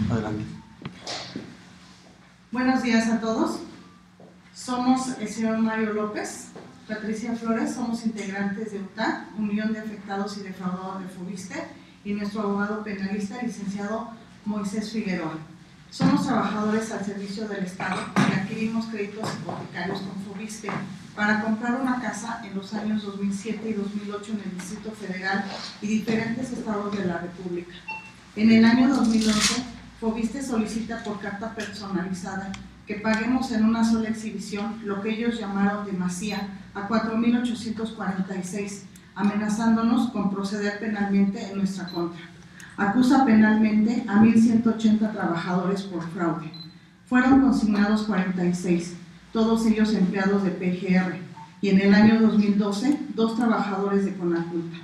Adelante. Buenos días a todos. Somos el señor Mario López, Patricia Flores, somos integrantes de UTA, Unión de Afectados y Defraudadores de Fobiste, y nuestro abogado penalista, licenciado Moisés Figueroa. Somos trabajadores al servicio del Estado y adquirimos créditos hipotecarios con Fobiste para comprar una casa en los años 2007 y 2008 en el Distrito Federal y diferentes estados de la República. En el año 2011, Fobiste solicita por carta personalizada que paguemos en una sola exhibición lo que ellos llamaron demasía a 4.846, amenazándonos con proceder penalmente en nuestra contra. Acusa penalmente a 1.180 trabajadores por fraude. Fueron consignados 46, todos ellos empleados de PGR, y en el año 2012, 2 trabajadores de Conaculta.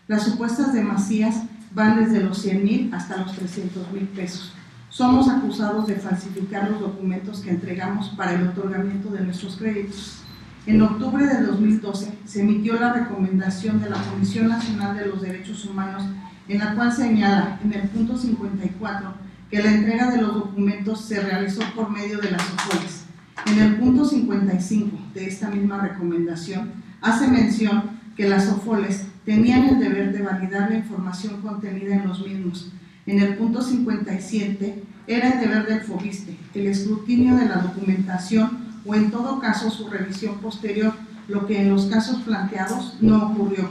Las supuestas demasías van desde los 100,000 hasta los 300,000 pesos. Somos acusados de falsificar los documentos que entregamos para el otorgamiento de nuestros créditos. En octubre de 2012 se emitió la recomendación de la Comisión Nacional de los Derechos Humanos, en la cual señala en el punto 54 que la entrega de los documentos se realizó por medio de las SOFOLES. En el punto 55 de esta misma recomendación hace mención que las SOFOLES tenían el deber de validar la información contenida en los mismos. En el punto 57 era el deber del Fobiste, el escrutinio de la documentación o en todo caso su revisión posterior, lo que en los casos planteados no ocurrió.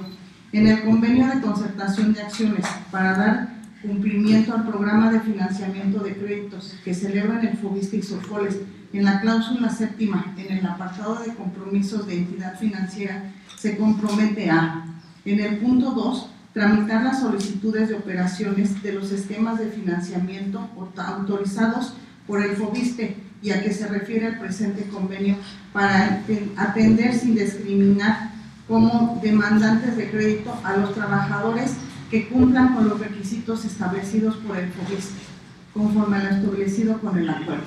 En el convenio de concertación de acciones para dar cumplimiento al programa de financiamiento de créditos que celebran el Fobiste y SOFOLES, en la cláusula séptima, en el apartado de compromisos de entidad financiera, se compromete a, en el punto 2, tramitar las solicitudes de operaciones de los esquemas de financiamiento autorizados por el Fobiste y a que se refiere el presente convenio para atender sin discriminar como demandantes de crédito a los trabajadores que cumplan con los requisitos establecidos por el Fobiste, conforme a lo establecido con el acuerdo.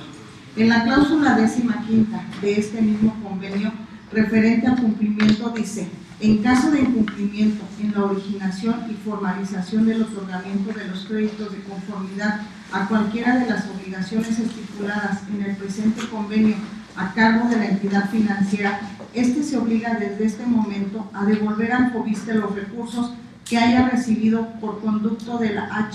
En la cláusula 15ª de este mismo convenio, referente al cumplimiento, dice: en caso de incumplimiento en la originación y formalización del otorgamiento de los créditos de conformidad a cualquiera de las obligaciones estipuladas en el presente convenio a cargo de la entidad financiera, este se obliga desde este momento a devolver al Fobiste los recursos que haya recibido por conducto de la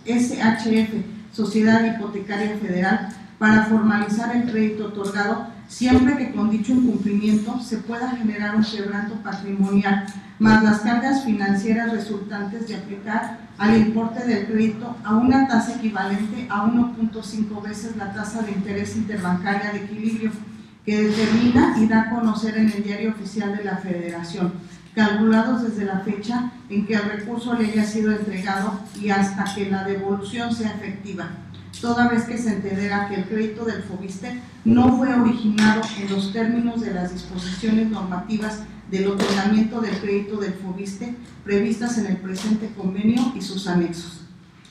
SHF, Sociedad Hipotecaria Federal, para formalizar el crédito otorgado, siempre que con dicho incumplimiento se pueda generar un quebranto patrimonial, más las cargas financieras resultantes de aplicar al importe del crédito a una tasa equivalente a 1.5 veces la tasa de interés interbancaria de equilibrio, que determina y da a conocer en el Diario Oficial de la Federación, calculados desde la fecha en que el recurso le haya sido entregado y hasta que la devolución sea efectiva, toda vez que se entenderá que el crédito del Fobiste no fue originado en los términos de las disposiciones normativas del otorgamiento del crédito del Fobiste previstas en el presente convenio y sus anexos.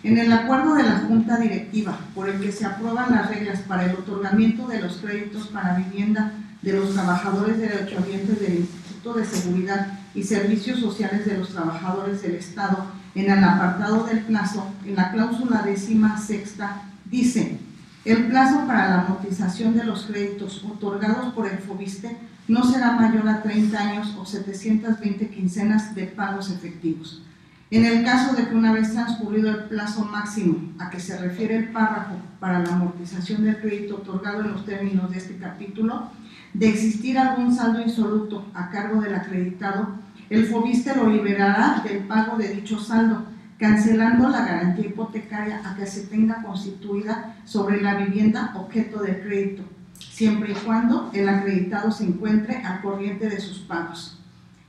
En el acuerdo de la Junta Directiva por el que se aprueban las reglas para el otorgamiento de los créditos para vivienda de los trabajadores derechohabientes del Instituto de Seguridad y Servicios Sociales de los Trabajadores del Estado, en el apartado del plazo, en la cláusula 16ª, dice: el plazo para la amortización de los créditos otorgados por el Fobiste no será mayor a 30 años o 720 quincenas de pagos efectivos. En el caso de que una vez transcurrido el plazo máximo a que se refiere el párrafo para la amortización del crédito otorgado en los términos de este capítulo, de existir algún saldo insoluto a cargo del acreditado, el Fobiste lo liberará del pago de dicho saldo, cancelando la garantía hipotecaria a que se tenga constituida sobre la vivienda objeto del crédito, siempre y cuando el acreditado se encuentre al corriente de sus pagos.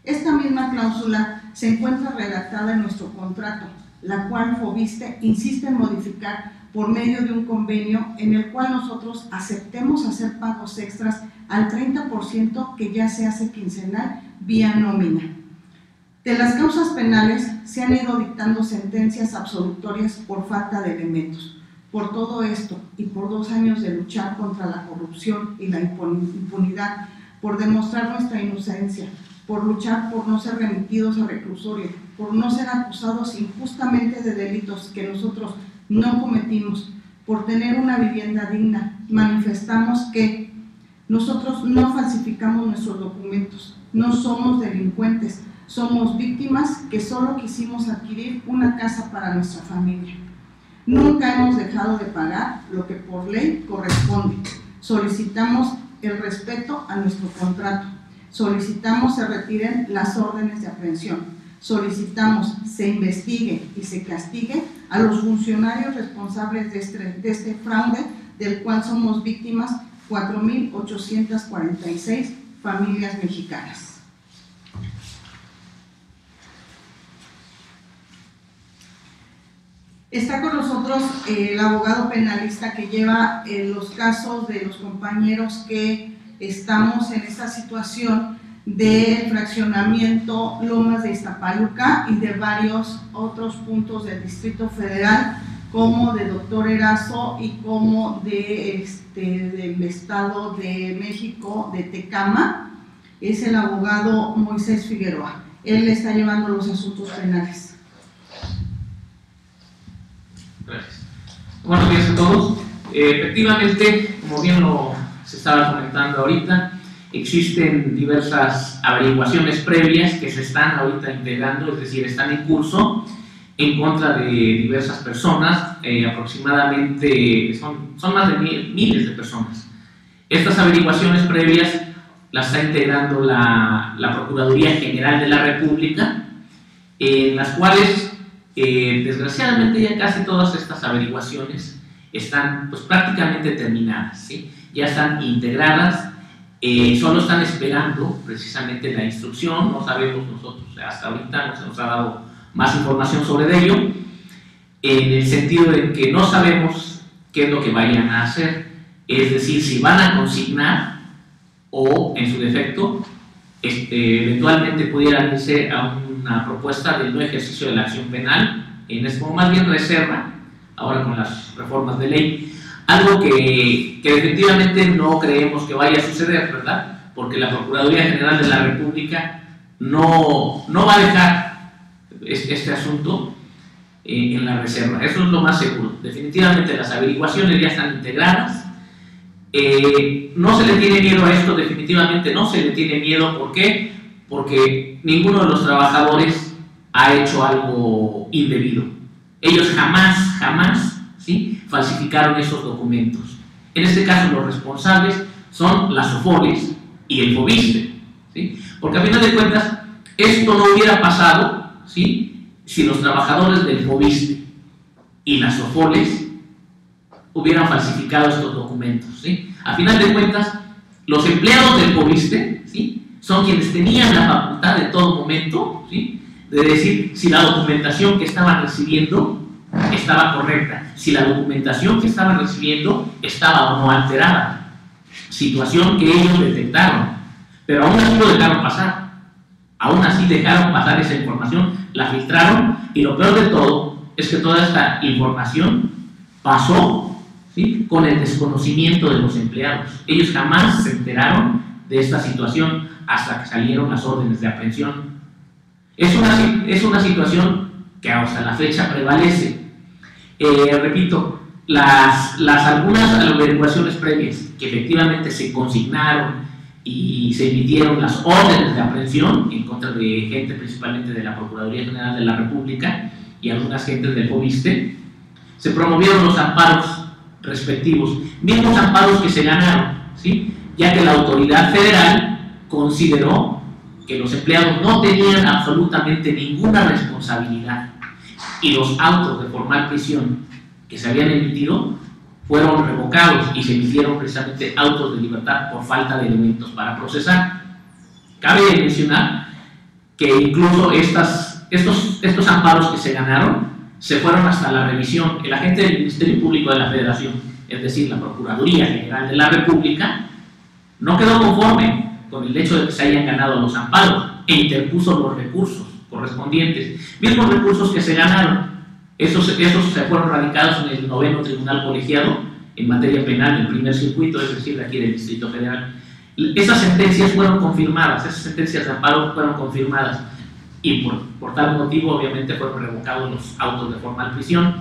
Esta misma cláusula se encuentra redactada en nuestro contrato, la cual Fobiste insiste en modificar por medio de un convenio en el cual nosotros aceptemos hacer pagos extras al 30% que ya se hace quincenal vía nómina. De las causas penales se han ido dictando sentencias absolutorias por falta de elementos. Por todo esto y por 2 años de luchar contra la corrupción y la impunidad, por demostrar nuestra inocencia, por luchar por no ser remitidos a reclusorio, por no ser acusados injustamente de delitos que nosotros no cometimos, por tener una vivienda digna, manifestamos que nosotros no falsificamos nuestros documentos, no somos delincuentes, somos víctimas que solo quisimos adquirir una casa para nuestra familia. Nunca hemos dejado de pagar lo que por ley corresponde. Solicitamos el respeto a nuestro contrato. Solicitamos se retiren las órdenes de aprehensión. Solicitamos se investigue y se castigue a los funcionarios responsables de este fraude, del cual somos víctimas 4.846 familias mexicanas. Está con nosotros el abogado penalista que lleva los casos de los compañeros que estamos en esta situación del fraccionamiento Lomas de Iztapaluca y de varios otros puntos del Distrito Federal, como de Doctor Erazo y como del Estado de México, de Tecama. Es el abogado Moisés Figueroa. Él está llevando los asuntos penales. Gracias. Buenos días a todos. Efectivamente, como bien se estaba comentando ahorita, existen diversas averiguaciones previas que se están ahorita integrando, es decir, están en curso en contra de diversas personas, aproximadamente son más de miles de personas. Estas averiguaciones previas las está integrando la Procuraduría General de la República, en las cuales desgraciadamente ya casi todas estas averiguaciones están pues prácticamente terminadas, ¿sí? Ya están integradas, solo están esperando precisamente la instrucción. No sabemos nosotros, hasta ahorita no se nos ha dado más información sobre ello, en el sentido de que no sabemos qué es lo que vayan a hacer, es decir, si van a consignar o en su defecto eventualmente pudieran irse a una propuesta de no ejercicio de la acción penal, como más bien reserva, ahora con las reformas de ley, algo que efectivamente no creemos que vaya a suceder, ¿verdad? Porque la Procuraduría General de la República no va a dejar este asunto en la reserva. Eso es lo más seguro. Definitivamente las averiguaciones ya están integradas. No se le tiene miedo a esto, definitivamente no se le tiene miedo. ¿Por qué? Porque ninguno de los trabajadores ha hecho algo indebido. Ellos jamás, ¿sí?, falsificaron esos documentos. En este caso los responsables son las SOFOLES y el FOBISTE, ¿sí? Porque a final de cuentas esto no hubiera pasado, ¿sí?, si los trabajadores del FOBISTE y las SOFOLES hubieran falsificado estos documentos, ¿sí? A final de cuentas, los empleados del FOBISTE, ¿sí?, son quienes tenían la facultad de todo momento, ¿sí?, de decir si la documentación que estaban recibiendo estaba correcta, si la documentación que estaban recibiendo estaba o no alterada, situación que ellos detectaron, pero aún así lo dejaron pasar, esa información, la filtraron, y lo peor de todo es que toda esta información pasó, ¿sí?, con el desconocimiento de los empleados. Ellos jamás se enteraron de esta situación hasta que salieron las órdenes de aprehensión. Es una situación que hasta la fecha prevalece. Repito, algunas averiguaciones previas que efectivamente se consignaron y se emitieron las órdenes de aprehensión en contra de gente principalmente de la Procuraduría General de la República y algunas gentes del FOBISTE, se promovieron los amparos respectivos, mismos amparos que se ganaron, ¿sí?, ya que la autoridad federal consideró que los empleados no tenían absolutamente ninguna responsabilidad y los autos de formal prisión que se habían emitido fueron revocados y se emitieron precisamente autos de libertad por falta de elementos para procesar. Cabe mencionar que incluso estos amparos que se ganaron se fueron hasta la revisión. El agente del Ministerio Público de la Federación, es decir, la Procuraduría General de la República, no quedó conforme con el hecho de que se hayan ganado los amparos e interpuso los recursos correspondientes, mismos recursos que se ganaron, Esos se fueron radicados en el 9º Tribunal Colegiado en materia penal del primer circuito, es decir, de aquí del Distrito Federal. Esas sentencias fueron confirmadas, esas sentencias de amparo fueron confirmadas, y por tal motivo obviamente fueron revocados los autos de formal prisión.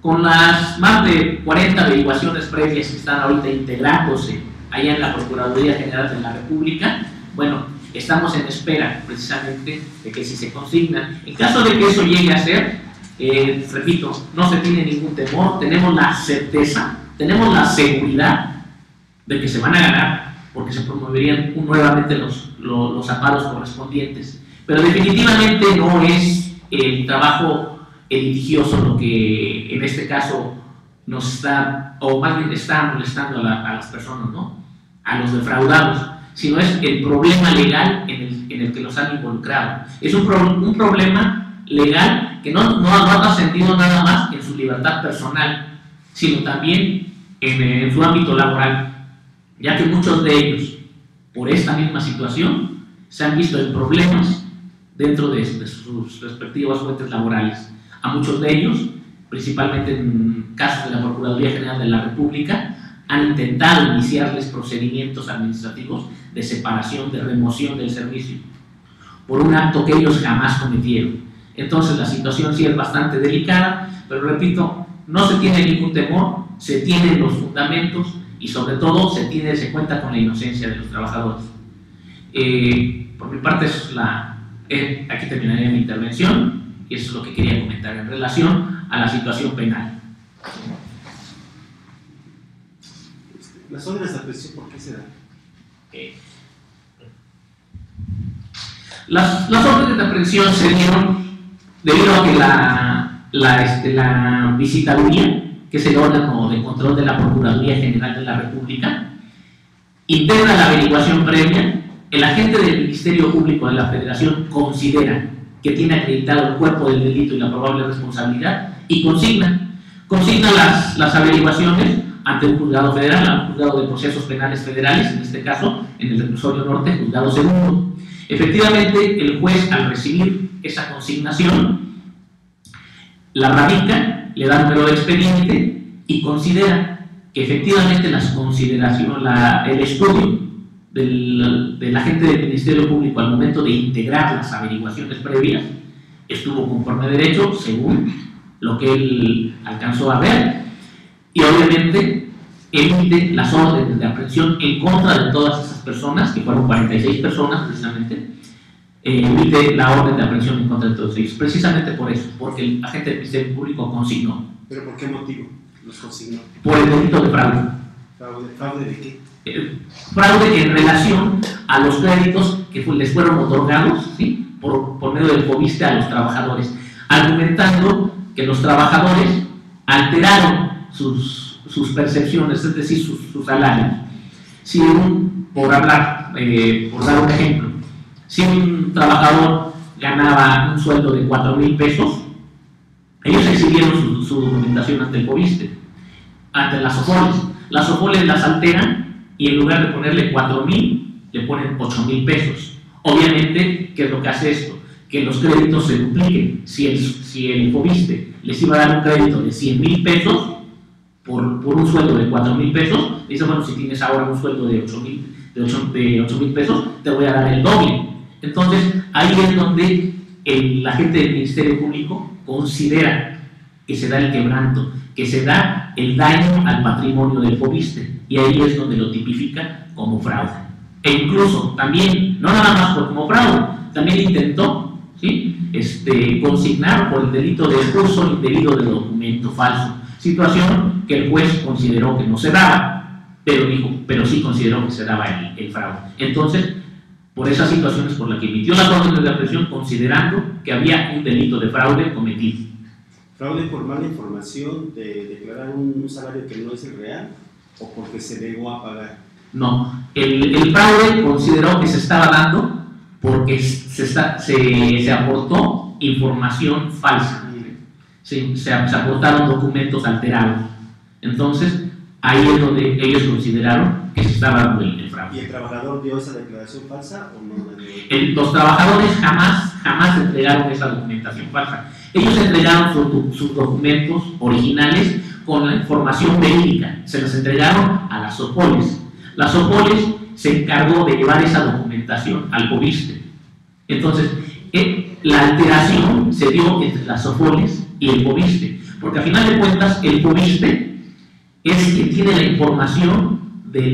Con las más de 40 averiguaciones previas que están ahorita integrándose allá en la Procuraduría General de la República, bueno, estamos en espera precisamente de que si se consigna, en caso de que eso llegue a ser, repito, no se tiene ningún temor, tenemos la certeza, tenemos la seguridad de que se van a ganar, porque se promoverían nuevamente los amparos correspondientes. Pero definitivamente no es el trabajo litigioso lo que en este caso nos está, o más bien está molestando a las personas, ¿no? A los defraudados, sino es el problema legal en el que los han involucrado. Es un problema legal que no ha trascendido nada más en su libertad personal, sino también en su ámbito laboral, ya que muchos de ellos, por esta misma situación, se han visto en problemas dentro de sus respectivas fuentes laborales. A muchos de ellos, principalmente en casos de la Procuraduría General de la República, han intentado iniciarles procedimientos administrativos de separación, de remoción del servicio, por un acto que ellos jamás cometieron. Entonces la situación sí es bastante delicada, pero repito, no se tiene ningún temor, se tienen los fundamentos y sobre todo se cuenta con la inocencia de los trabajadores. Por mi parte, eso es aquí terminaría mi intervención y eso es lo que quería comentar en relación a la situación penal. Las órdenes de aprehensión, ¿por qué se dan? Las órdenes de aprehensión se dieron debido a que la visitaduría, que es el órgano de control de la Procuraduría General de la República, integra la averiguación previa. El agente del Ministerio Público de la Federación considera que tiene acreditado el cuerpo del delito y la probable responsabilidad y consigna las averiguaciones ante un juzgado federal, ante un juzgado de procesos penales federales, en este caso en el reclusorio norte, juzgado segundo. Efectivamente, el juez, al recibir esa consignación, la radica, le da número de expediente y considera que efectivamente las consideraciones, el estudio del agente del Ministerio Público al momento de integrar las averiguaciones previas estuvo conforme a derecho, según lo que él alcanzó a ver, y obviamente emite las órdenes de aprehensión en contra de todas esas personas, que fueron 46 personas precisamente. Emite la orden de aprehensión en contra de todos ellos, precisamente por eso, porque el agente del Ministerio Público consignó. ¿Pero por qué motivo los consignó? Por el delito de fraude. ¿Fraude de qué? Fraude en relación a los créditos que les fueron otorgados, ¿sí?, por medio del FOBISTE a los trabajadores, argumentando que los trabajadores alteraron sus percepciones, es decir, sus salarios. Si por dar un ejemplo, si un trabajador ganaba un sueldo de 4,000 pesos, ellos exhibieron su documentación ante el FOBISTE, ante las OFOLES. Las OFOLES las alteran y en lugar de ponerle 4,000, le ponen 8,000 pesos. Obviamente, ¿qué es lo que hace esto? Que los créditos se dupliquen. Si el FOBISTE les iba a dar un crédito de 100,000 pesos por un sueldo de 4,000 pesos, dice, bueno, si tienes ahora un sueldo de 8,000 pesos, te voy a dar el doble. Entonces, ahí es donde el agente del Ministerio Público considera que se da el quebranto, que se da el daño al patrimonio del FOBISTE, y ahí es donde lo tipifica como fraude. E incluso también, no nada más como fraude, también intentó, ¿sí?, consignar por el delito de uso indebido de documento falso, situación que el juez consideró que no se daba, pero sí consideró que se daba el fraude. Entonces, por esas situaciones por las que emitió las órdenes de aprehensión, considerando que había un delito de fraude cometido. ¿Fraude por mala información de declarar un salario que no es el real o porque se negó a pagar? No, el fraude consideró que se estaba dando porque se aportó información falsa, se aportaron documentos alterados. Entonces, ahí es donde ellos consideraron que se estaba dando el fraude. ¿Y el trabajador dio esa declaración falsa o no? Los trabajadores jamás entregaron esa documentación falsa. Ellos entregaron sus documentos originales con la información verídica, se los entregaron a las SOFOLES. La SOFOLES se encargó de llevar esa documentación al FOBISTE. Entonces, la alteración se dio entre las SOFOLES y el FOBISTE, porque a final de cuentas el FOBISTE es quien tiene la información de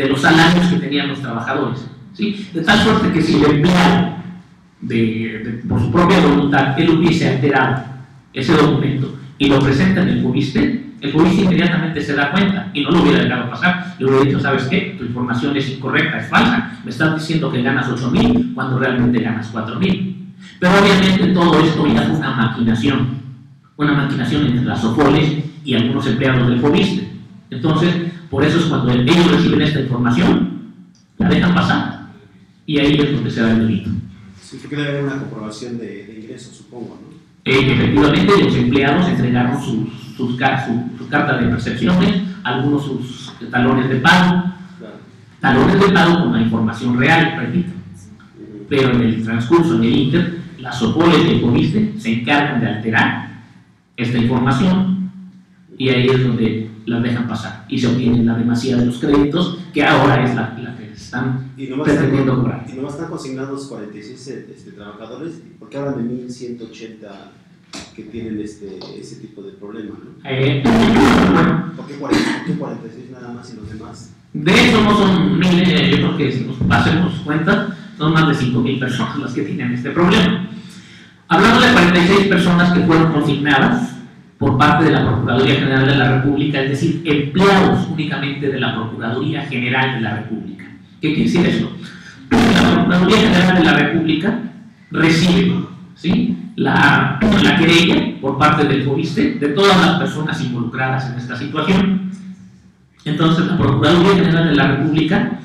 los salarios que tenían los trabajadores, ¿sí? De tal suerte que si el empleado, por su propia voluntad, él hubiese alterado ese documento y lo presenta en el FOBISTE inmediatamente se da cuenta y no lo hubiera dejado pasar. Le hubiera dicho, ¿sabes qué? Tu información es incorrecta, es falsa. Me estás diciendo que ganas 8.000 cuando realmente ganas 4.000. Pero obviamente todo esto ya fue una maquinación entre las SOFOLES y algunos empleados del FOBISTE. Entonces, por eso es cuando ellos reciben esta información, la dejan pasar y ahí es donde se da el delito. Sí, que debe haber una comprobación de ingresos, supongo, ¿no? Efectivamente, los empleados entregaron su carta de percepciones, algunos sus talones de pago, talones de pago con la información real, repito. Pero en el transcurso, en el inter, las SOFOLES del FOBISTE se encargan de alterar esta información y ahí es donde las dejan pasar y se obtienen la demasía de los créditos, que ahora es la que están pretendiendo cobrar. Y nomás están consignados 46 trabajadores, porque hablan de 1.180 que tienen ese tipo de problema, ¿no? Bueno, ¿Por qué 46 nada más y los demás? De hecho no son 1.000, yo creo que si nos hacemos cuenta, son más de 5.000 personas las que tienen este problema. Hablamos de 46 personas que fueron consignadas por parte de la Procuraduría General de la República, es decir, empleados únicamente de la Procuraduría General de la República. ¿Qué quiere decir eso? La Procuraduría General de la República recibe, ¿sí?, la querella por parte del FOBISTE de todas las personas involucradas en esta situación. Entonces, la Procuraduría General de la República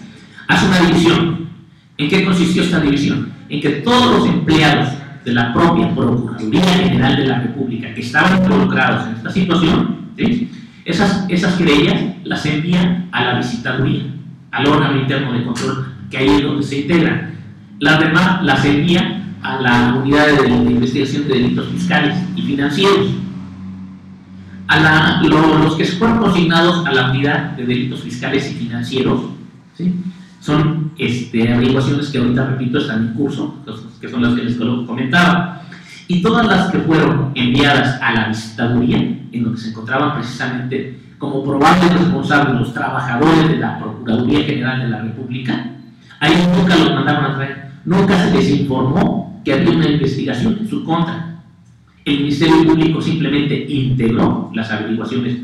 hace una división. ¿En qué consistió esta división? En que todos los empleados de la propia Procuraduría General de la República que estaban involucrados en esta situación, ¿sí?, esas querellas las envían a la visitaduría, al órgano interno de control, que ahí es donde se integran. Las demás las envían a la unidad de investigación de delitos fiscales y financieros. Los que fueron consignados a la unidad de delitos fiscales y financieros, ¿sí?, son averiguaciones que ahorita, repito, están en curso, que son las que les comentaba. Y todas las que fueron enviadas a la visitaduría, en donde se encontraban precisamente como probables responsables los trabajadores de la Procuraduría General de la República, ahí nunca los mandaron a traer, nunca se les informó que había una investigación en su contra. El Ministerio Público simplemente integró las averiguaciones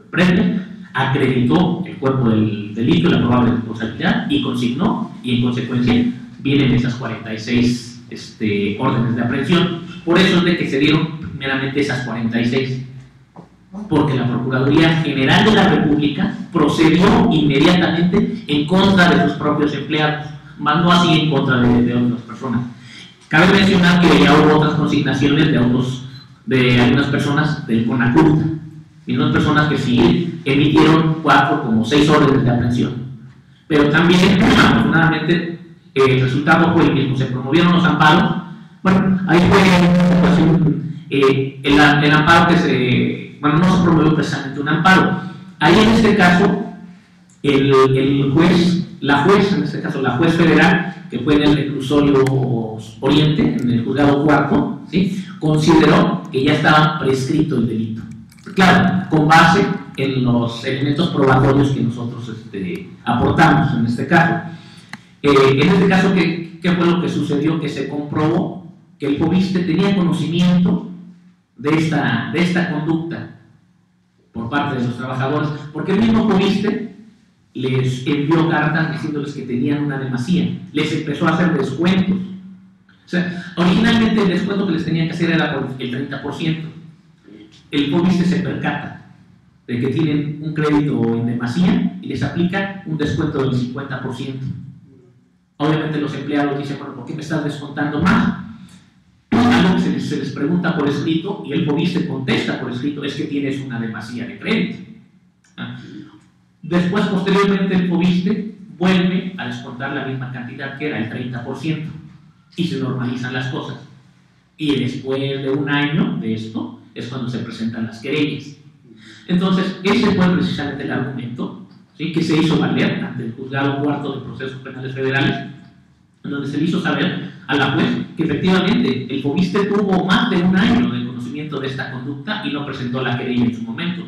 previas, acreditó el cuerpo del delito y la probable responsabilidad y consignó, y en consecuencia vienen esas 46 órdenes de aprehensión. Por eso es de que se dieron primeramente esas 46, porque la Procuraduría General de la República procedió inmediatamente en contra de sus propios empleados, más no así en contra de otras personas. Cabe mencionar que ya hubo otras consignaciones de algunas personas del CONACURTA, y unas personas que sí emitieron 4 como 6 órdenes de aprehensión. Pero también, afortunadamente, el resultado fue el mismo, se promovieron los amparos. Bueno, ahí fue el amparo que no se promovió precisamente un amparo. Ahí en este caso, la juez federal, que fue en el reclusorio Oriente, en el juzgado cuarto, ¿sí?, consideró que ya estaba prescrito el delito. Claro, con base en los elementos probatorios que nosotros aportamos en este caso. En este caso, ¿qué fue lo que sucedió? Que se comprobó que el FOBISTE tenía conocimiento de esta conducta por parte de los trabajadores, porque el mismo FOBISTE les envió cartas diciéndoles que tenían una demasía, les empezó a hacer descuentos. O sea, originalmente el descuento que les tenían que hacer era por el 30%. El FOBISTE se percata de que tienen un crédito en demasía y les aplica un descuento del 50%. Obviamente los empleados dicen, bueno, ¿por qué me estás descontando más? Algo que se les pregunta por escrito y el FOBISTE contesta por escrito, es que tienes una demasía de crédito. Después, posteriormente, el FOBISTE vuelve a descontar la misma cantidad que era el 30% y se normalizan las cosas. Y después de un año de esto es cuando se presentan las querellas. Entonces, ese fue precisamente el argumento, ¿sí?, que se hizo valer ante el Juzgado Cuarto de Procesos Penales Federales, en donde se le hizo saber a la juez que efectivamente el FOBISTE tuvo más de un año de conocimiento de esta conducta y no presentó la querella en su momento.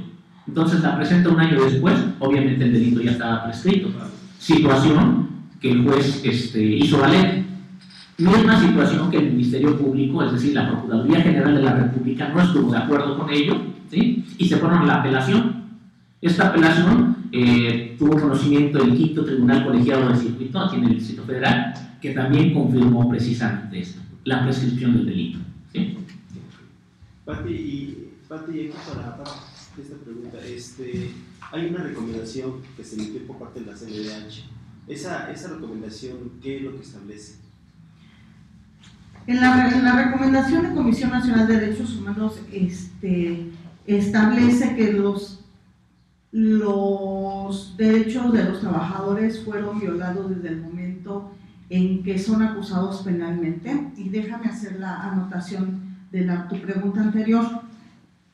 Entonces la presenta un año después, obviamente el delito ya estaba prescrito. Situación que el juez hizo valer. Misma situación que el Ministerio Público, es decir, la Procuraduría General de la República, no estuvo de acuerdo con ello, ¿sí?, y se fueron a la apelación. Esta apelación tuvo conocimiento del quinto Tribunal Colegiado de Circuito, aquí en el Distrito Federal, que también confirmó precisamente esto, la prescripción del delito, ¿sí? Pati, aquí para esta pregunta, hay una recomendación que se emitió por parte de la CNDH. Esa recomendación, ¿qué es lo que establece? En la recomendación de Comisión Nacional de Derechos Humanos establece que los derechos de los trabajadores fueron violados desde el momento en que son acusados penalmente. Y déjame hacer la anotación de tu pregunta anterior,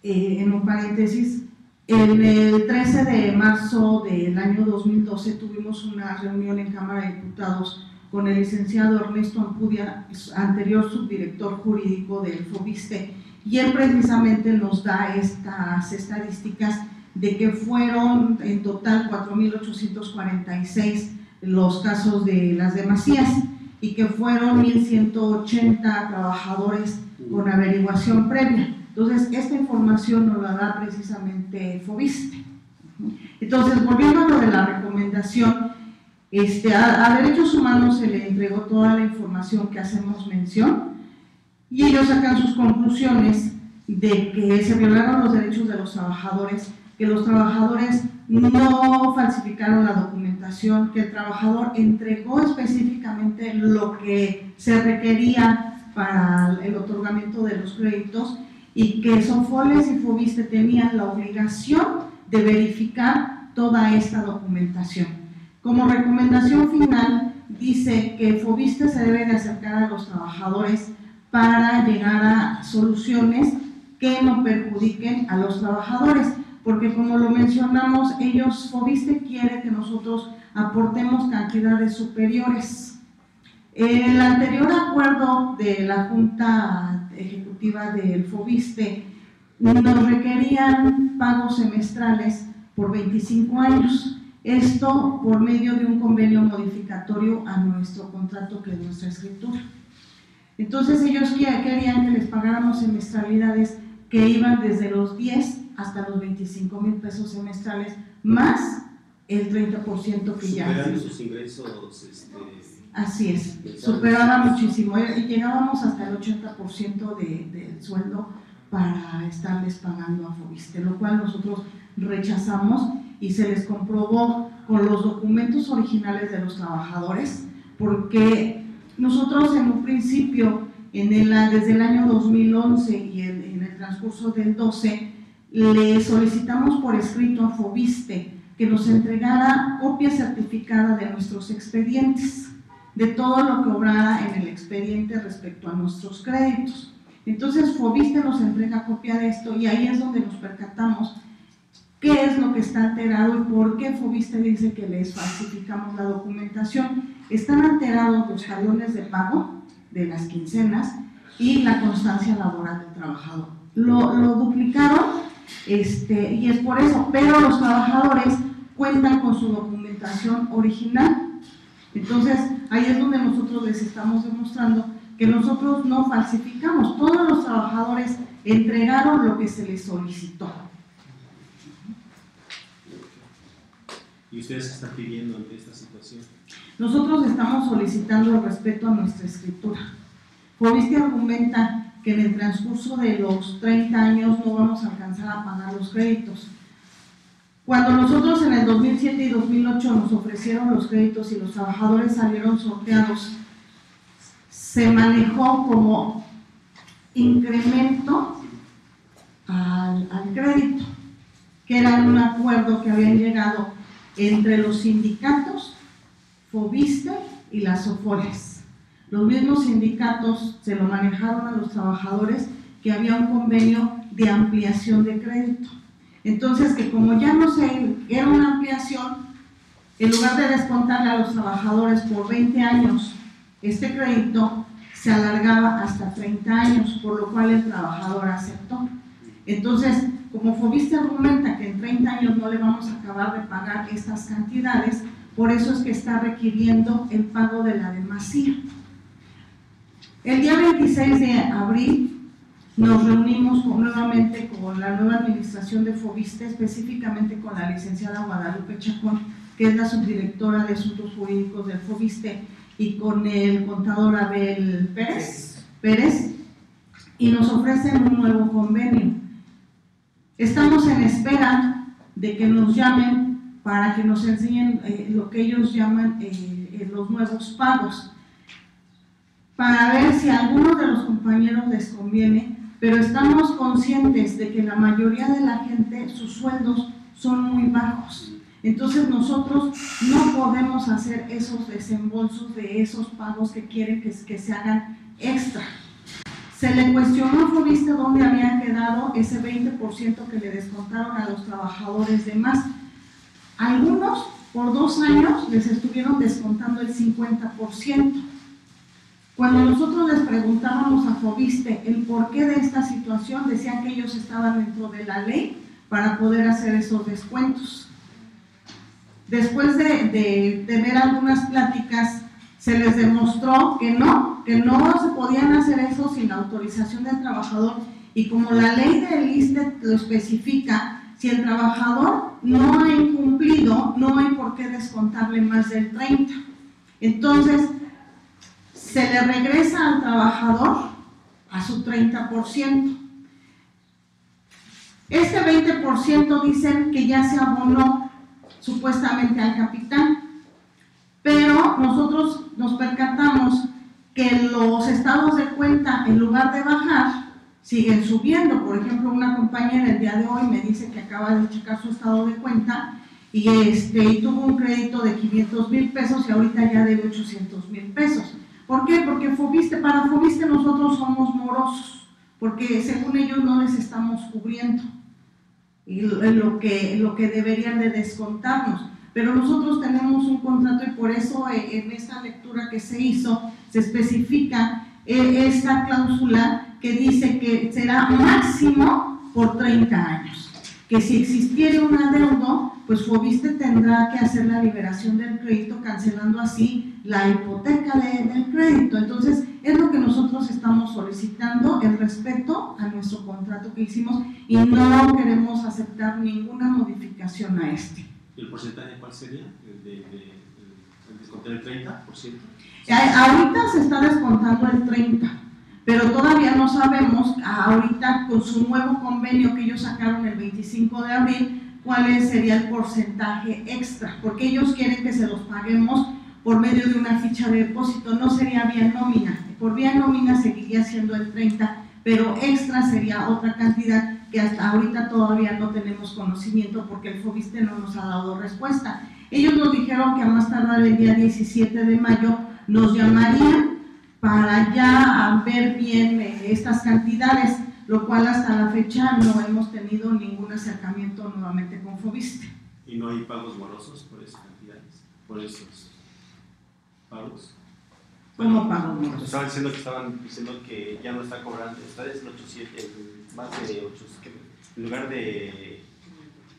en un paréntesis. En el 13 de marzo del año 2012 tuvimos una reunión en Cámara de Diputados con el licenciado Ernesto Ampudia, anterior subdirector jurídico del FOBISTE, y él precisamente nos da estas estadísticas de que fueron en total 4.846 los casos de las demasías y que fueron 1.180 trabajadores con averiguación previa. Entonces, esta información nos la da precisamente FOBISTE. Entonces, volviendo a lo de la recomendación, a Derechos Humanos se le entregó toda la información que hacemos mención y ellos sacan sus conclusiones de que se violaron los derechos de los trabajadores, que los trabajadores no falsificaron la documentación, que el trabajador entregó específicamente lo que se requería para el otorgamiento de los créditos y que Sofoles y FOBISTE tenían la obligación de verificar toda esta documentación. Como recomendación final, dice que FOBISTE se debe de acercar a los trabajadores para llegar a soluciones que no perjudiquen a los trabajadores, porque como lo mencionamos, FOBISTE quiere que nosotros aportemos cantidades superiores. El anterior acuerdo de la Junta Ejecutiva del FOBISTE nos requerían pagos semestrales por 25 años. Esto por medio de un convenio modificatorio a nuestro contrato, que es nuestra escritura. Entonces ellos querían que les pagáramos semestralidades que iban desde los 10 hasta los 25,000 pesos semestrales, más el 30% que ya... Superando sus ingresos... Así es, superaba muchísimo, y llegábamos hasta el 80% del sueldo para estarles pagando a FOBISTE, lo cual nosotros rechazamos y se les comprobó con los documentos originales de los trabajadores, porque nosotros en un principio, desde el año 2011 y en el transcurso del 12, le solicitamos por escrito a FOBISTE que nos entregara copia certificada de nuestros expedientes, de todo lo que obrara en el expediente respecto a nuestros créditos. Entonces FOBISTE nos entrega copia de esto y ahí es donde nos percatamos qué es lo que está alterado y por qué FOBISTE dice que les falsificamos la documentación. Están alterados los talones de pago de las quincenas y la constancia laboral del trabajador. Lo duplicaron y es por eso, pero los trabajadores cuentan con su documentación original. Entonces, ahí es donde nosotros les estamos demostrando que nosotros no falsificamos. Todos los trabajadores entregaron lo que se les solicitó. ¿Y ustedes qué están pidiendo ante esta situación? Nosotros estamos solicitando el respeto a nuestra escritura. FOBISTE argumenta que en el transcurso de los 30 años no vamos a alcanzar a pagar los créditos. Cuando nosotros en el 2007 y 2008 nos ofrecieron los créditos y los trabajadores salieron sorteados, se manejó como incremento al crédito, que era un acuerdo que habían llegado entre los sindicatos, FOBISTE y las Sofoles. Los mismos sindicatos se lo manejaron a los trabajadores que había un convenio de ampliación de crédito. Entonces, que como ya no se era una ampliación, en lugar de descontarle a los trabajadores por 20 años este crédito, se alargaba hasta 30 años, por lo cual el trabajador aceptó. Entonces, como Foviste argumenta que en 30 años no le vamos a acabar de pagar estas cantidades, por eso es que está requiriendo el pago de la demasía. El día 26 de abril nos reunimos nuevamente con la nueva administración de Foviste, específicamente con la licenciada Guadalupe Chacón, que es la subdirectora de Asuntos Jurídicos del Foviste, y con el contador Abel Pérez, y nos ofrecen un nuevo convenio. Estamos en espera de que nos llamen para que nos enseñen lo que ellos llaman los nuevos pagos, para ver si a alguno de los compañeros les conviene, pero estamos conscientes de que la mayoría de la gente, sus sueldos son muy bajos. Entonces nosotros no podemos hacer esos desembolsos de esos pagos que quieren que se hagan extra. Se le cuestionó a Foviste dónde había quedado ese 20% que le descontaron a los trabajadores de más. Algunos, por 2 años, les estuvieron descontando el 50%. Cuando nosotros les preguntábamos a Foviste el porqué de esta situación, decían que ellos estaban dentro de la ley para poder hacer esos descuentos. Después de tener algunas pláticas, se les demostró que no se podían hacer eso sin autorización del trabajador, y como la ley del ISSSTE lo especifica, si el trabajador no ha incumplido, no hay por qué descontarle más del 30%. Entonces, se le regresa al trabajador a su 30%. Este 20% dicen que ya se abonó supuestamente al capitán, pero nosotros nos percatamos que los estados de cuenta, en lugar de bajar, siguen subiendo. Por ejemplo, una compañera el día de hoy me dice que acaba de checar su estado de cuenta y tuvo un crédito de 500,000 pesos y ahorita ya debe 800,000 pesos. ¿Por qué? Porque para Foviste nosotros somos morosos, porque según ellos no les estamos cubriendo y lo que deberían de descontarnos. Pero nosotros tenemos un contrato y por eso en esta lectura que se hizo se especifica esta cláusula que dice que será máximo por 30 años. Que si existiera un adeudo, pues Foviste tendrá que hacer la liberación del crédito, cancelando así la hipoteca del crédito. Entonces, es lo que nosotros estamos solicitando, el respeto a nuestro contrato que hicimos, y no queremos aceptar ninguna modificación a este. ¿El porcentaje cuál sería? ¿El descontar el 30%? Ahorita se está descontando el 30%, pero todavía no sabemos, ahorita con su nuevo convenio que ellos sacaron el 25 de abril, cuál sería el porcentaje extra, porque ellos quieren que se los paguemos por medio de una ficha de depósito, no sería vía nómina. Por vía nómina seguiría siendo el 30%, pero extra sería otra cantidad que hasta ahorita todavía no tenemos conocimiento porque el Foviste no nos ha dado respuesta. Ellos nos dijeron que a más tardar el día 17 de mayo nos llamarían para ya ver bien estas cantidades, lo cual hasta la fecha no hemos tenido ningún acercamiento nuevamente con Foviste. ¿Y no hay pagos morosos por esas cantidades? ¿Por esos pagos? ¿Cómo pagos morosos? Estaban diciendo que ya no está cobrando, está diciendo 800, más de 800, en lugar de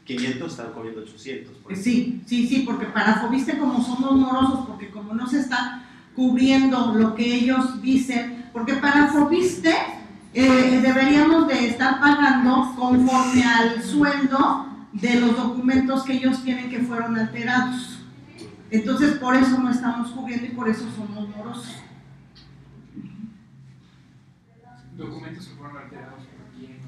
500 están cobrando 800. Sí, porque para Foviste, como somos morosos, porque como no se está cubriendo lo que ellos dicen, porque para Foviste deberíamos de estar pagando conforme al sueldo de los documentos que ellos tienen que fueron alterados. Entonces, por eso no estamos cubriendo y por eso somos morosos. ¿Documentos que fueron alterados por quién?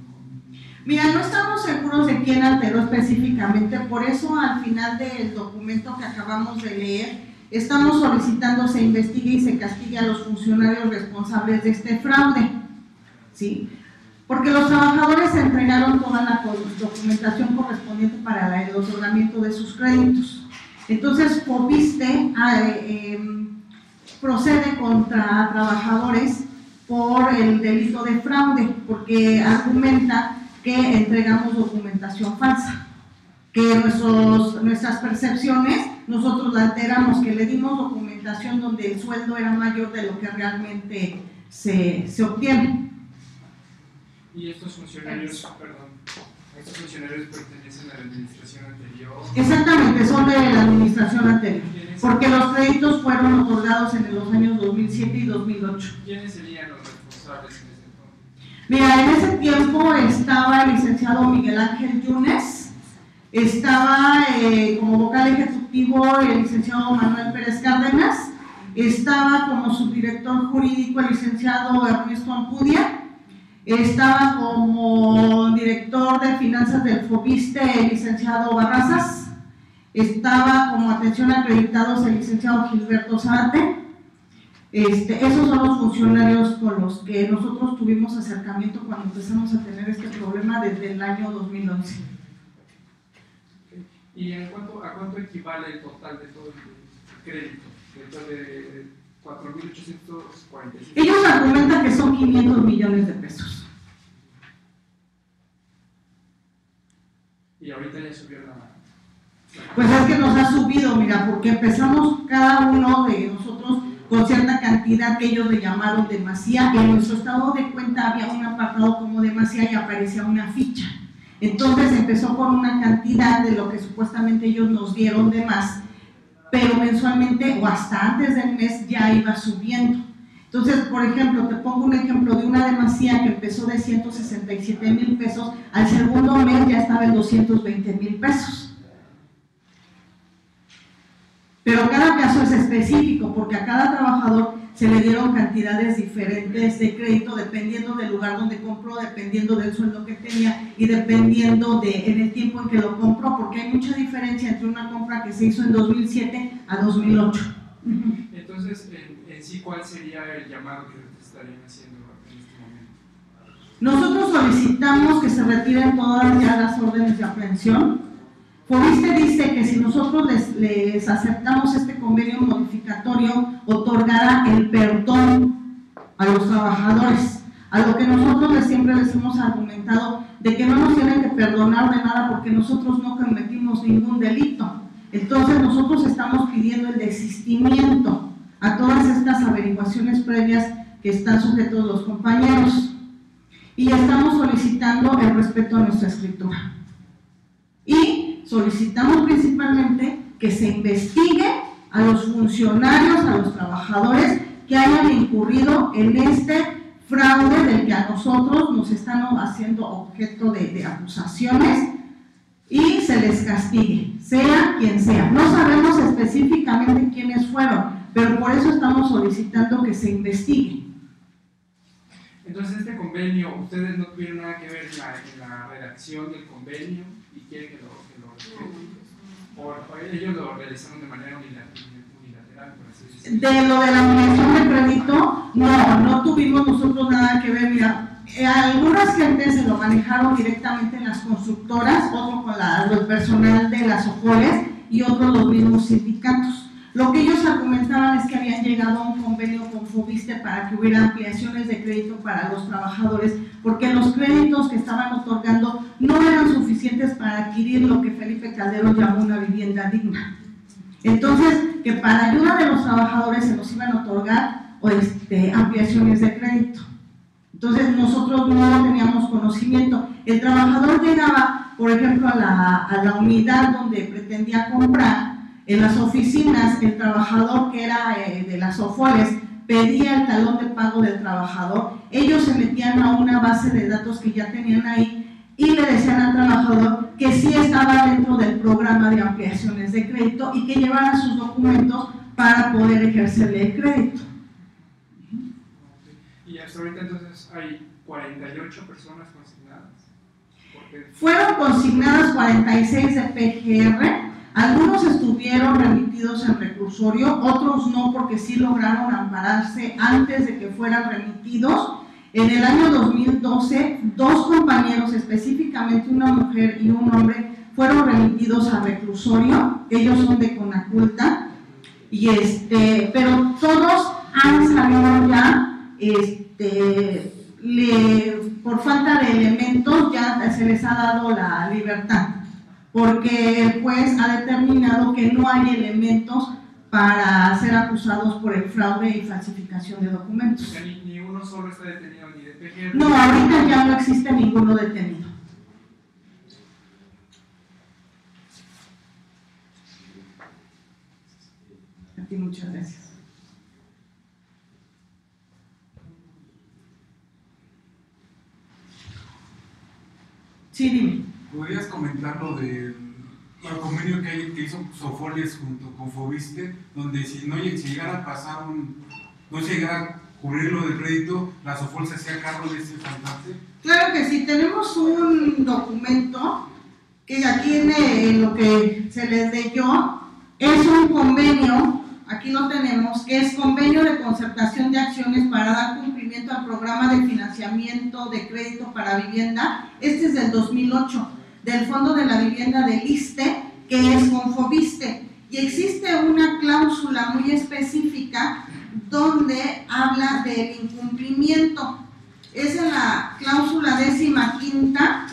Mira, no estamos seguros de quién alteró específicamente, por eso al final del documento que acabamos de leer, estamos solicitando se investigue y se castigue a los funcionarios responsables de este fraude, ¿sí? Porque los trabajadores entregaron toda la documentación correspondiente para el otorgamiento de sus créditos. Entonces, Foviste procede contra trabajadores por el delito de fraude, porque argumenta que entregamos documentación falsa, que nuestras percepciones, nosotros la alteramos, que le dimos documentación donde el sueldo era mayor de lo que realmente se obtiene. ¿Y estos funcionarios, pertenecen a la administración anterior? Exactamente, son de la administración anterior, porque los créditos fueron otorgados en los años 2007 y 2008. ¿Quiénes serían los responsables en ese entonces? Mira, en ese tiempo estaba el licenciado Miguel Ángel Yunes, estaba como vocal ejecutivo el licenciado Manuel Pérez Cárdenas, estaba como subdirector jurídico el licenciado Ernesto Ampudia, estaba como director de finanzas del FOBISTE el licenciado Barrazas, estaba como atención a acreditados el licenciado Gilberto Zárate. Esos son los funcionarios con los que nosotros tuvimos acercamiento cuando empezamos a tener este problema desde el año 2011. ¿Y a cuánto equivale el total de todo el crédito? De 4.846. Ellos argumentan que son 500 millones de pesos. Y ahorita ya subió la... Pues es que nos ha subido, mira, porque empezamos cada uno de nosotros con cierta cantidad que ellos le llamaron demasía. En nuestro estado de cuenta había un apartado como demasía y aparecía una ficha. Entonces empezó con una cantidad de lo que supuestamente ellos nos dieron de más, pero mensualmente o hasta antes del mes ya iba subiendo. Entonces, por ejemplo, te pongo un ejemplo de una demasía que empezó de 167,000 pesos, al segundo mes ya estaba en 220,000 pesos. Pero cada caso es específico, porque a cada trabajador se le dieron cantidades diferentes de crédito dependiendo del lugar donde compró, dependiendo del sueldo que tenía y dependiendo en el tiempo en que lo compró, porque hay mucha diferencia entre una compra que se hizo en 2007 a 2008. Entonces, en sí, ¿cuál sería el llamado que estarían haciendo en este momento? Nosotros solicitamos que se retiren todas ya las órdenes de aprehensión. FOBISTE dice que si nosotros les aceptamos este convenio modificatorio, otorgará el perdón a los trabajadores, a lo que nosotros siempre les hemos argumentado de que no nos tienen que perdonar de nada porque nosotros no cometimos ningún delito. Entonces nosotros estamos pidiendo el desistimiento a todas estas averiguaciones previas que están sujetos los compañeros y estamos solicitando el respeto a nuestra escritura. Y solicitamos principalmente que se investigue a los funcionarios, a los trabajadores que hayan incurrido en este fraude del que a nosotros nos están haciendo objeto de acusaciones y se les castigue, sea quien sea. No sabemos específicamente quiénes fueron, pero por eso estamos solicitando que se investigue. Entonces, este convenio, ¿ustedes no tuvieron nada que ver en la redacción del convenio y quieren que lo ¿O ellos lo realizaron de manera unilateral, por así decirlo? De lo de la ampliación de crédito, no tuvimos nosotros nada que ver. Mira, algunas gentes se lo manejaron directamente en las constructoras, otro con el personal de las OFOLES y otros los mismos sindicatos. Lo que ellos argumentaban es que habían llegado a un convenio con FOBISTE para que hubiera ampliaciones de crédito para los trabajadores, porque los créditos que estaban otorgando no eran suficientes para adquirir lo que Felipe Calderón llamó una vivienda digna. Entonces, que para ayuda de los trabajadores se nos iban a otorgar ampliaciones de crédito. Entonces, nosotros no teníamos conocimiento. El trabajador llegaba, por ejemplo, a la unidad donde pretendía comprar. En las oficinas, el trabajador que era de las OFOLES pedía el talón de pago del trabajador, ellos se metían a una base de datos que ya tenían ahí y le decían al trabajador que sí estaba dentro del programa de ampliaciones de crédito y que llevara sus documentos para poder ejercerle el crédito. Y hasta ahorita entonces hay 48 personas consignadas. Fueron consignadas 46 de PGR. Algunos estuvieron remitidos en reclusorio, otros no, porque sí lograron ampararse antes de que fueran remitidos. En el año 2012, 2 compañeros, específicamente una mujer y un hombre, fueron remitidos a reclusorio. Ellos son de Conaculta, pero todos han salido ya, por falta de elementos ya se les ha dado la libertad, porque el juez ha determinado que no hay elementos para ser acusados por el fraude y falsificación de documentos. O sea, ni uno solo está detenido, ni de PGR. No, ahorita ya no existe ninguno detenido. A ti muchas gracias. Sí, dime. ¿Podrías comentar lo del convenio que hizo Sofoles junto con Fobiste, donde si llegara a pasar no se llegara a cubrir lo del crédito, la Sofol se hacía cargo de ese faltante? Claro que sí, tenemos un documento que aquí en lo que se les leyó, es un convenio, aquí lo tenemos, que es convenio de concertación de acciones para dar cumplimiento al programa de financiamiento de crédito para vivienda. Este es del 2008, del Fondo de la Vivienda del ISSSTE, que es con Fobiste, y existe una cláusula muy específica donde habla del incumplimiento. Es en la cláusula 15ª,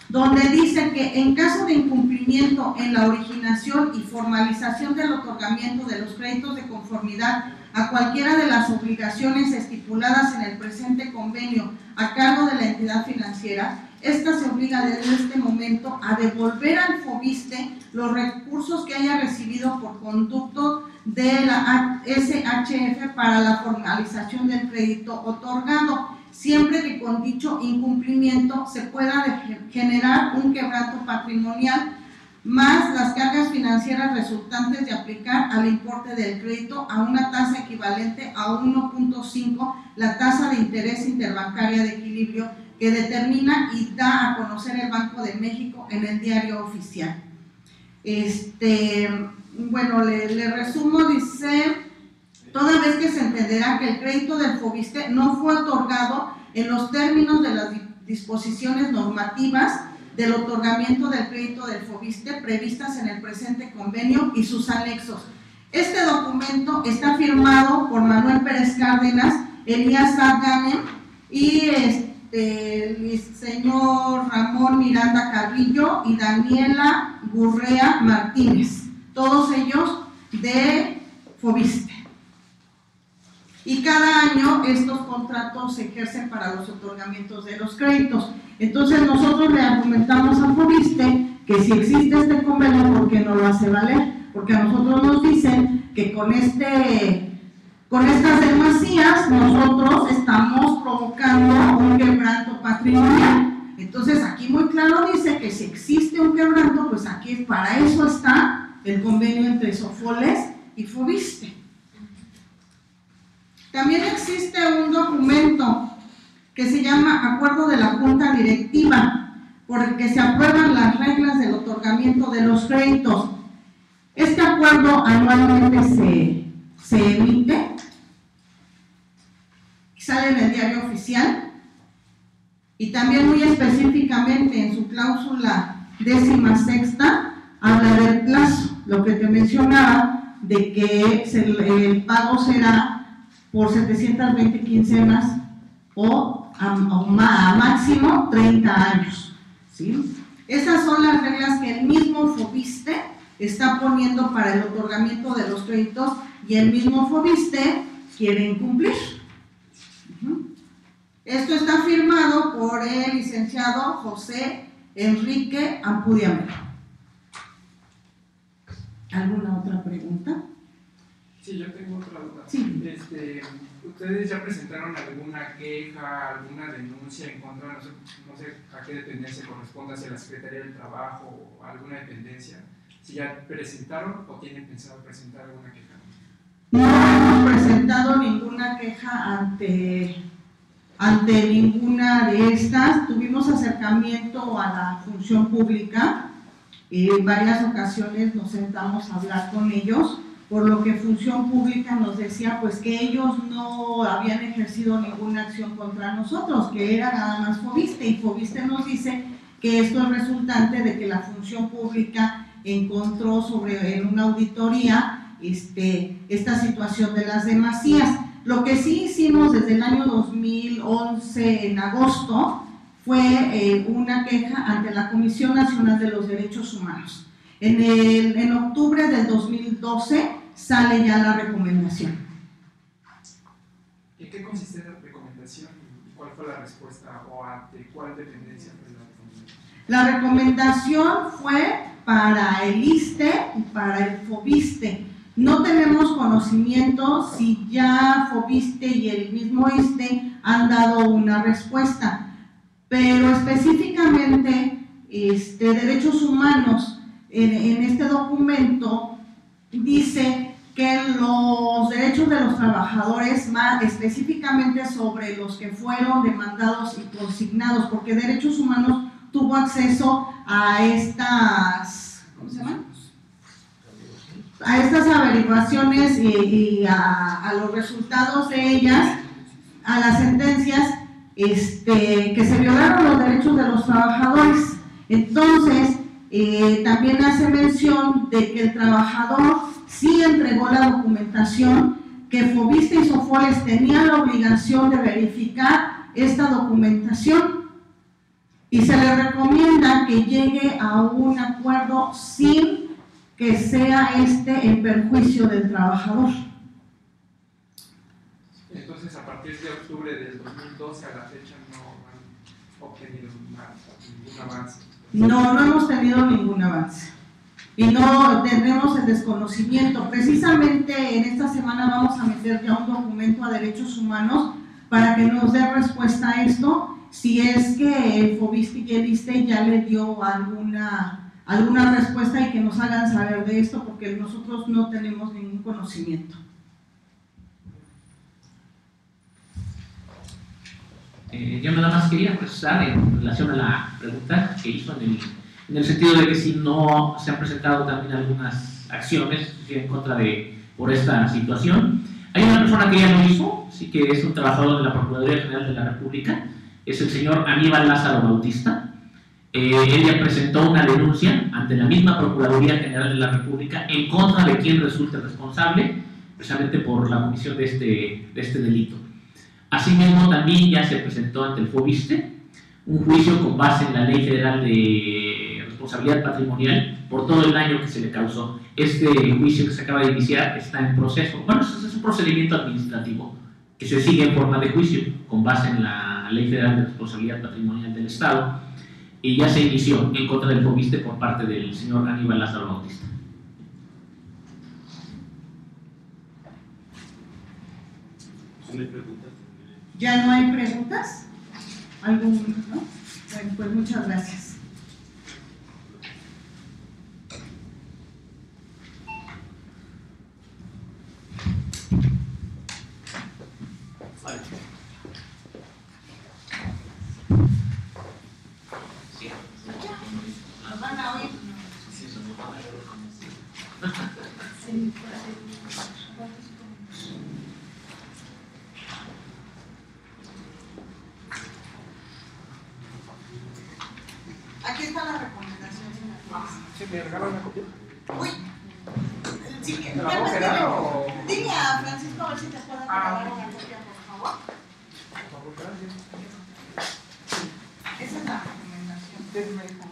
donde dice que en caso de incumplimiento en la originación y formalización del otorgamiento de los créditos de conformidad a cualquiera de las obligaciones estipuladas en el presente convenio a cargo de la entidad financiera, esta se obliga desde este momento a devolver al Fobiste los recursos que haya recibido por conducto de la SHF para la formalización del crédito otorgado, siempre que con dicho incumplimiento se pueda generar un quebranto patrimonial, más las cargas financieras resultantes de aplicar al importe del crédito a una tasa equivalente a 1.5 la tasa de interés interbancaria de equilibrio que determina y da a conocer el Banco de México en el diario oficial. Bueno, le resumo, dice: toda vez que se entenderá que el crédito del Fobiste no fue otorgado en los términos de las disposiciones normativas del otorgamiento del crédito del Fobiste previstas en el presente convenio y sus anexos. Este documento está firmado por Manuel Pérez Cárdenas, Elías Arganem y el señor Ramón Miranda Carrillo y Daniela Gurrea Martínez, todos ellos de Fobiste. Y cada año estos contratos se ejercen para los otorgamientos de los créditos. Entonces nosotros le argumentamos a Fobiste que si existe este convenio, ¿por qué no lo hace valer? Porque a nosotros nos dicen que con estas demasías nosotros estamos provocando un quebranto patrimonial. Entonces aquí muy claro dice que si existe un quebranto, pues aquí para eso está el convenio entre Sofoles y Fobiste. También existe un documento que se llama Acuerdo de la Junta Directiva, por el que se aprueban las reglas del otorgamiento de los créditos. Este acuerdo anualmente se emite, sale en el diario oficial, y también muy específicamente en su cláusula 16ª habla del plazo, lo que te mencionaba, de que el pago será por 720 quincenas o a máximo 30 años, ¿sí? Esas son las reglas que el mismo Fobiste está poniendo para el otorgamiento de los créditos y el mismo Fobiste quiere incumplir. Esto está firmado por el licenciado José Enrique Ampudiamelo. ¿Alguna otra pregunta? Sí, yo tengo otra duda. Sí. ¿Ustedes ya presentaron alguna queja, alguna denuncia en contra, no sé a qué dependencia corresponde, hacia la Secretaría del Trabajo o alguna dependencia? ¿Si ya presentaron o tienen pensado presentar alguna queja? No hemos presentado ninguna queja ante ninguna de estas. Tuvimos acercamiento a la función pública y en varias ocasiones nos sentamos a hablar con ellos, por lo que Función Pública nos decía pues que ellos no habían ejercido ninguna acción contra nosotros, que era nada más Fobiste, y Fobiste nos dice que esto es resultante de que la Función Pública encontró en una auditoría esta situación de las demasías. Lo que sí hicimos desde el año 2011, en agosto, fue una queja ante la Comisión Nacional de los Derechos Humanos. En octubre del 2012 sale ya la recomendación. ¿En qué consiste la recomendación y cuál fue la respuesta o ante cuál dependencia fue la recomendación? La recomendación fue para el ISSSTE y para el FOBISSTE. No tenemos conocimiento si ya FOBISSTE y el mismo ISSSTE han dado una respuesta, pero específicamente Derechos Humanos en este documento dice que los derechos de los trabajadores, más específicamente sobre los que fueron demandados y consignados, porque Derechos Humanos tuvo acceso a estas, ¿cómo se llaman? A estas averiguaciones y a los resultados de ellas, a las sentencias, que se violaron los derechos de los trabajadores. Entonces, también hace mención de que el trabajador sí entregó la documentación, que FOBISSTE y SOFOLES tenían la obligación de verificar esta documentación y se le recomienda que llegue a un acuerdo sin que sea en perjuicio del trabajador. Entonces, a partir de octubre del 2012 a la fecha no han obtenido ningún avance. No hemos tenido ningún avance y no tenemos el desconocimiento. Precisamente en esta semana vamos a meter ya un documento a Derechos Humanos para que nos dé respuesta a esto, si es que el FOBISSTE y el ISSSTE ya le dio alguna respuesta y que nos hagan saber de esto, porque nosotros no tenemos ningún conocimiento. Yo nada más quería precisar en relación a la pregunta que hizo en el sentido de que si no se han presentado también algunas acciones en contra por esta situación. Hay una persona que ya lo hizo, sí, que es un trabajador de la Procuraduría General de la República, es el señor Aníbal Lázaro Bautista. Él ya presentó una denuncia ante la misma Procuraduría General de la República en contra de quien resulte responsable, precisamente por la comisión de este delito. Asimismo, también ya se presentó ante el FOBISSTE un juicio con base en la Ley Federal de Responsabilidad Patrimonial por todo el daño que se le causó. Este juicio que se acaba de iniciar está en proceso. Bueno, es un procedimiento administrativo que se sigue en forma de juicio con base en la Ley Federal de Responsabilidad Patrimonial del Estado, y ya se inició en contra del FOBISSTE por parte del señor Aníbal Lázaro Bautista. ¿No hay preguntas? ¿Ya no hay preguntas? ¿Algún, no? Bueno, pues muchas gracias. ¿Nos van a oír? Aquí está la recomendación, señor. ¿Sí me regalan una copia? Uy, sí, ¿Te la puedo quedar o...? dile a Francisco a ver si te puede regalar una copia, por favor. Por favor, gracias. Esa es la recomendación. Usted me dijo.